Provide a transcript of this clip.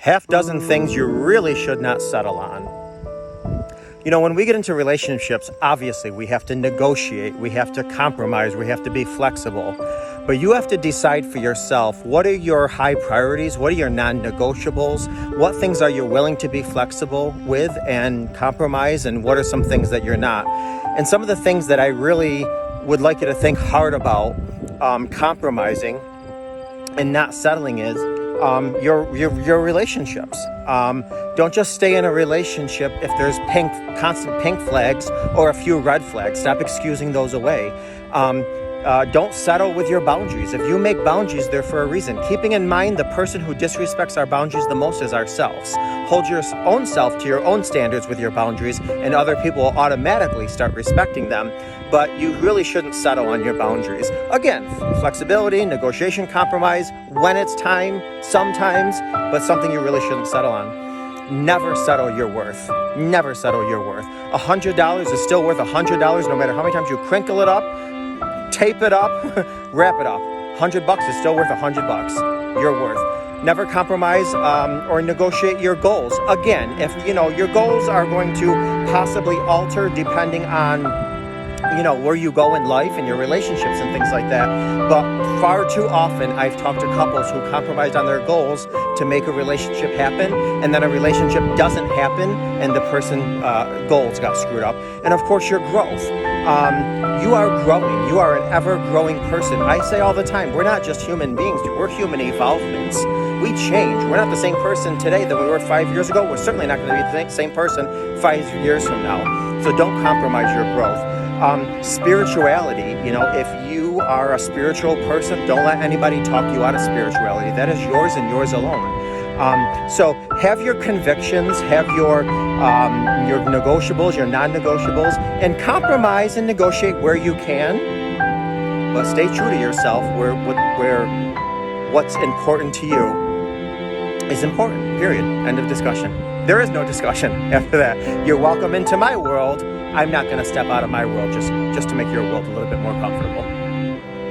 Half dozen things you really should not settle on. You know, when we get into relationships, obviously we have to negotiate, we have to compromise, we have to be flexible. But you have to decide for yourself, what are your high priorities? What are your non-negotiables? What things are you willing to be flexible with and compromise? And what are some things that you're not? And some of the things that I really would like you to think hard about compromising and not settling is your relationships. Don't just stay in a relationship if there's constant pink flags or a few red flags. Stop excusing those away. Don't settle with your boundaries. If you make boundaries, they're for a reason. Keeping in mind the person who disrespects our boundaries the most is ourselves. Hold your own self to your own standards with your boundaries, and other people will automatically start respecting them. But you really shouldn't settle on your boundaries. Again, flexibility, negotiation, compromise, when it's time, sometimes, but something you really shouldn't settle on. Never settle your worth. Never settle your worth. $100 is still worth $100 no matter how many times you crinkle it up, tape it up, wrap it up. $100 is still worth $100. Your worth. Never compromise or negotiate your goals. Again, if your goals are going to possibly alter depending on where you go in life and your relationships and things like that. But far too often, I've talked to couples who compromised on their goals to make a relationship happen, and then a relationship doesn't happen, and the person's goals got screwed up. And of course, your growth. You are growing. You are an ever-growing person. I say all the time, we're not just human beings. We're human evolvements. We change. We're not the same person today that we were 5 years ago. We're certainly not going to be the same person 5 years from now. So don't compromise your growth. Spirituality, if you are a spiritual person, don't let anybody talk you out of spirituality. That is yours and yours alone. So have your convictions, have your negotiables, your non-negotiables, and compromise and negotiate where you can, but stay true to yourself where what's important to you is important, period. End of discussion. There is no discussion after that. You're welcome into my world. I'm not going to step out of my world just to make your world a little bit more comfortable.